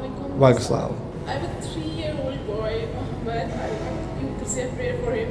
Walaikum salam. I have a 3-year-old boy, but I want you to say a prayer for him.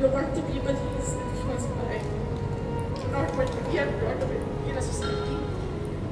you're one of the people he's influenced by. Not what we are brought up in a society.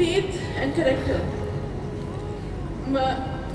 faith and character?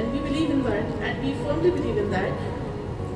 and we believe in that, and we firmly believe in that.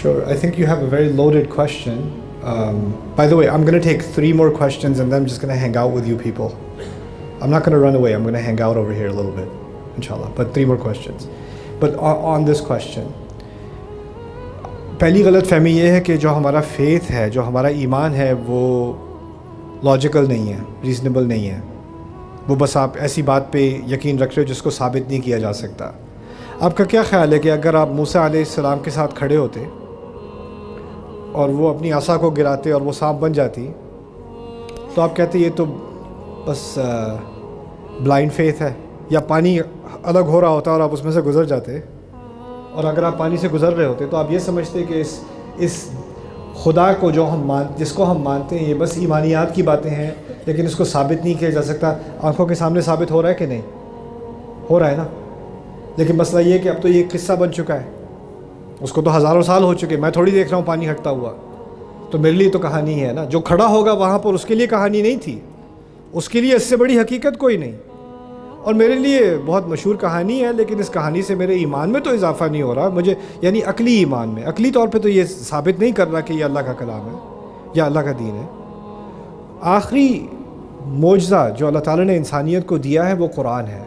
Sure. I think you have a very loaded question. By the way, I'm going to take 3 more questions and then I'm just going to hang out with you people. I'm not going to run away. I'm going to hang out over here a little bit, inshallah. But 3 more questions. But on this question, پہلی غلط فہمی یہ ہے کہ جو ہمارا faith ہے، جو ہمارا ایمان ہے، وہ لاجیکل نہیں ہے، ریزنیبل نہیں ہے. وہ بس آپ ایسی بات پہ یقین رکھ رہے ہو جس کو ثابت نہیں کیا جا سکتا. آپ کا کیا خیال ہے کہ اگر آپ موسیٰ علیہ السلام کے ساتھ کھڑے ہوتے اور وہ اپنی عصا کو گراتے اور وہ سانپ بن جاتی، تو آپ کہتے یہ تو بس بلائنڈ فیتھ ہے؟ یا پانی الگ ہو رہا ہوتا اور آپ اس میں سے گزر جاتے، اور اگر آپ پانی سے گزر رہے ہوتے تو آپ یہ سمجھتے کہ اس خدا کو جس کو ہم مانتے ہیں یہ بس ایمانیات کی باتیں ہیں، لیکن اس کو ثابت نہیں کیا جا سکتا. آنکھوں کے سامنے ثابت ہو رہا ہے کہ نہیں ہو رہا ہے نا؟ لیکن مسئلہ یہ ہے کہ اب تو یہ قصہ بن چکا ہے، اس کو تو ہزاروں سال ہو چکے. میں تھوڑی دیکھ رہا ہوں پانی ہٹتا ہوا، تو میرے لیے تو کہانی ہے نا. جو کھڑا ہوگا وہاں پر اس کے لیے کہانی نہیں تھی، اس کے لیے اس سے بڑی حقیقت کوئی نہیں. اور میرے لیے بہت مشہور کہانی ہے، لیکن اس کہانی سے میرے ایمان میں تو اضافہ نہیں ہو رہا. مجھے یعنی عقلی ایمان میں، عقلی طور پہ تو یہ ثابت نہیں کر رہا کہ یہ اللہ کا کلام ہے یا اللہ کا دین ہے. آخری معجزہ جو اللہ تعالیٰ نے انسانیت کو دیا ہے وہ قرآن ہے،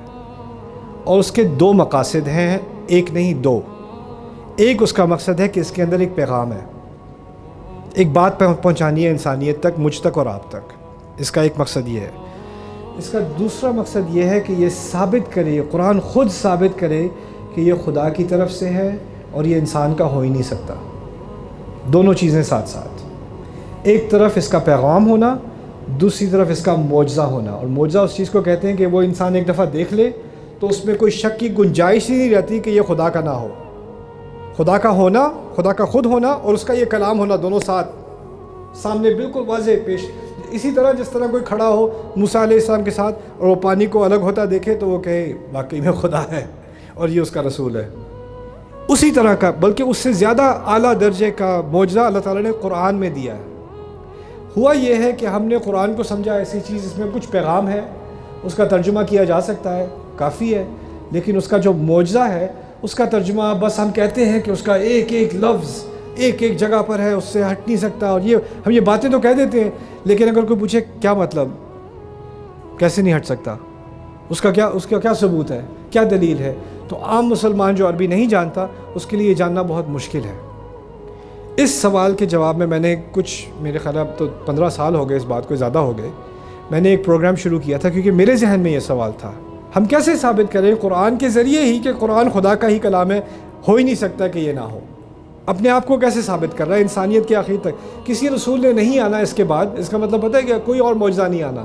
اور اس کے 2 مقاصد ہیں، ایک نہیں 2. ایک اس کا مقصد ہے کہ اس کے اندر ایک پیغام ہے، ایک بات پہنچانی ہے انسانیت تک، مجھ تک اور آپ تک. اس کا ایک مقصد یہ ہے. اس کا دوسرا مقصد یہ ہے کہ یہ ثابت کرے، قرآن خود ثابت کرے کہ یہ خدا کی طرف سے ہے اور یہ انسان کا ہو ہی نہیں سکتا. دونوں چیزیں ساتھ ساتھ، ایک طرف اس کا پیغام ہونا، دوسری طرف اس کا معجزہ ہونا. اور معجزہ اس چیز کو کہتے ہیں کہ وہ انسان ایک دفعہ دیکھ لے تو اس میں کوئی شک کی گنجائش ہی نہیں رہتی کہ یہ خدا کا نہ ہو. خدا کا ہونا، خدا کا خود ہونا اور اس کا یہ کلام ہونا، دونوں ساتھ سامنے بالکل واضح پیش. اسی طرح جس طرح کوئی کھڑا ہو موسیٰ علیہ السلام کے ساتھ اور وہ پانی کو الگ ہوتا دیکھے تو وہ کہے واقعی میں خدا ہے اور یہ اس کا رسول ہے. اسی طرح کا بلکہ اس سے زیادہ اعلیٰ درجے کا معجزہ اللہ تعالیٰ نے قرآن میں دیا ہے. ہوا یہ ہے کہ ہم نے قرآن کو سمجھا ایسی چیز اس میں کچھ پیغام ہے، اس کا ترجمہ کیا جا سکتا ہے، کافی ہے. لیکن اس کا جو معجزہ ہے اس کا ترجمہ بس ہم کہتے ہیں کہ اس کا ایک ایک لفظ ایک ایک جگہ پر ہے، اس سے ہٹ نہیں سکتا. اور ہم یہ باتیں تو کہہ دیتے ہیں، لیکن اگر کوئی پوچھے کیا مطلب، کیسے نہیں ہٹ سکتا، اس کا کیا ثبوت ہے، کیا دلیل ہے، تو عام مسلمان جو عربی نہیں جانتا اس کے لیے یہ جاننا بہت مشکل ہے. اس سوال کے جواب میں نے میرے خیال اب تو 15 سال ہو گئے، اس بات کو زیادہ ہو گئے، میں نے ایک پروگرام شروع کیا تھا کیونکہ میرے ذہن میں یہ سوال تھا، ہم کیسے ثابت کریں قرآن کے ذریعے ہی کہ قرآن خدا کا ہی کلام ہے، ہو ہی نہیں سکتا کہ یہ نہ ہو. اپنے آپ کو کیسے ثابت کر رہا ہے انسانیت کے آخر تک؟ کسی رسول نے نہیں آنا اس کے بعد، اس کا مطلب پتہ ہے کہ کوئی اور معجزہ نہیں آنا،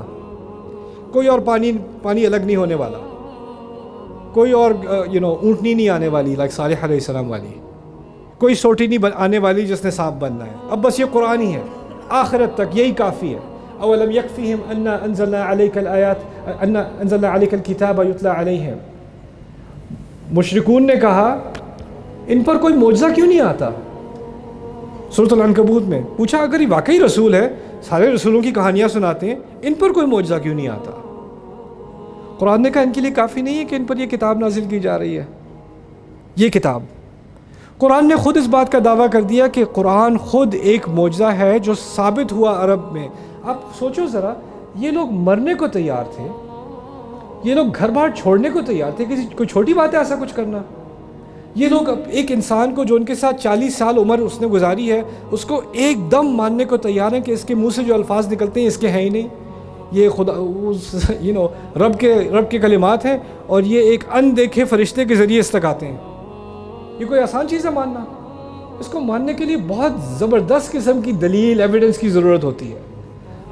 کوئی اور پانی الگ نہیں ہونے والا، کوئی اور اونٹنی نہیں آنے والی لائک صالح علیہ السلام والی، کوئی سوٹی نہیں آنے والی جس نے سانپ بننا ہے. اب بس یہ قرآن ہی ہے، آخرت تک یہی کافی ہے. اولم یکفیہم انا انزلنا علیک الآیات انا انزلنا علیک الکتاب یتلی علیہم. مشرکون نے کہا ان پر کوئی معجزہ کیوں نہیں آتا؟ سورۃ العنکبوت میں پوچھا اگر یہ واقعی رسول ہے، سارے رسولوں کی کہانیاں سناتے ہیں، ان پر کوئی معجزہ کیوں نہیں آتا؟ قرآن نے کہا ان کے لیے کافی نہیں ہے کہ ان پر یہ کتاب نازل کی جا رہی ہے. یہ کتاب قرآن نے خود اس بات کا دعویٰ کر دیا کہ قرآن خود ایک معجزہ ہے جو ثابت ہوا عرب میں. آپ سوچو ذرا، یہ لوگ مرنے کو تیار تھے، یہ لوگ گھر بار چھوڑنے کو تیار تھے، کوئی چھوٹی بات ہے ایسا کچھ کرنا؟ یہ لوگ ایک انسان کو جو ان کے ساتھ 40 سال عمر اس نے گزاری ہے اس کو ایک دم ماننے کو تیار ہیں کہ اس کے منہ سے جو الفاظ نکلتے ہیں اس کے ہیں ہی نہیں، یہ خدا رب کے کلمات ہیں اور یہ ایک ان دیکھے فرشتے کے ذریعے اس تک آتے ہیں. یہ کوئی آسان چیز ہے ماننا؟ اس کو ماننے کے لیے بہت زبردست قسم کی دلیل ایویڈنس کی ضرورت ہوتی ہے.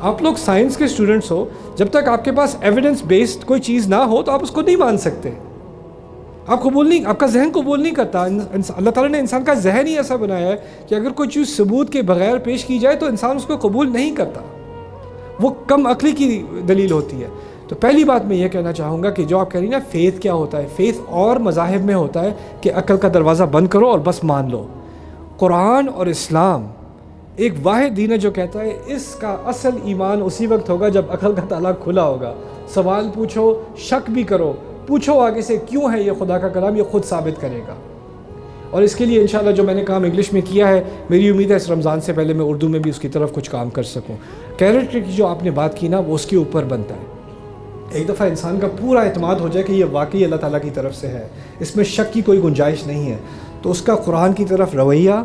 آپ لوگ سائنس کے اسٹوڈنٹس ہو, جب تک آپ کے پاس ایویڈنس بیسڈ کوئی چیز نہ ہو تو آپ اس کو نہیں مان سکتے. آپ قبول نہیں, آپ کا ذہن قبول نہیں کرتا. اللہ تعالیٰ نے انسان کا ذہن ہی ایسا بنایا ہے کہ اگر کوئی چیز ثبوت کے بغیر پیش کی جائے تو انسان اس کو قبول نہیں کرتا. وہ کم عقلی کی دلیل ہوتی ہے. تو پہلی بات میں یہ کہنا چاہوں گا کہ جو آپ کہہ رہی ہیں نا فیتھ کیا ہوتا ہے, فیتھ اور مذاہب میں ہوتا ہے کہ عقل کا دروازہ بند کرو اور بس مان لو. قرآن اور اسلام ایک واحد دین ہے جو کہتا ہے اس کا اصل ایمان اسی وقت ہوگا جب عقل کا تالا کھلا ہوگا. سوال پوچھو, شک بھی کرو, پوچھو آگے سے کیوں ہے یہ خدا کا کلام, یہ خود ثابت کرے گا. اور اس کے لیے انشاءاللہ جو میں نے کام انگلش میں کیا ہے, میری امید ہے اس رمضان سے پہلے میں اردو میں بھی اس کی طرف کچھ کام کر سکوں. کیریکٹر کی جو آپ نے بات کی نا وہ اس کے اوپر بنتا ہے. ایک دفعہ انسان کا پورا اعتماد ہو جائے کہ یہ واقعی اللہ تعالیٰ کی طرف سے ہے, اس میں شک کی کوئی گنجائش نہیں ہے, تو اس کا قرآن کی طرف رویہ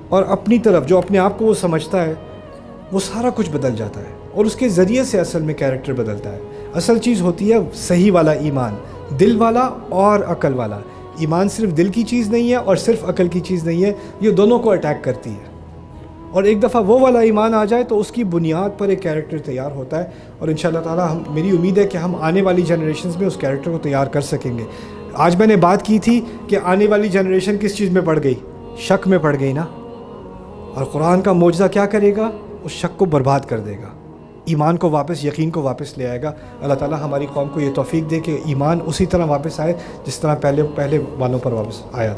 اور اپنی طرف جو اپنے آپ کو وہ سمجھتا ہے وہ سارا کچھ بدل جاتا ہے. اور اس کے ذریعے سے اصل میں کیریکٹر بدلتا ہے. اصل چیز ہوتی ہے صحیح والا ایمان, دل والا اور عقل والا. ایمان صرف دل کی چیز نہیں ہے اور صرف عقل کی چیز نہیں ہے, یہ دونوں کو اٹیک کرتی ہے. اور ایک دفعہ وہ والا ایمان آ جائے تو اس کی بنیاد پر ایک کیریکٹر تیار ہوتا ہے. اور انشاءاللہ تعالی میری امید ہے کہ ہم آنے والی جنریشنز میں اس کیریکٹر کو تیار کر سکیں گے. آج میں نے بات کی تھی کہ آنے والی جنریشن کس چیز میں پڑ گئی, شک میں پڑ گئی نا. اور قرآن کا معجزہ کیا کرے گا, اس شک کو برباد کر دے گا, ایمان کو واپس, یقین کو واپس لے آئے گا. اللہ تعالیٰ ہماری قوم کو یہ توفیق دے کہ ایمان اسی طرح واپس آئے جس طرح پہلے والوں پر واپس آیا تھا.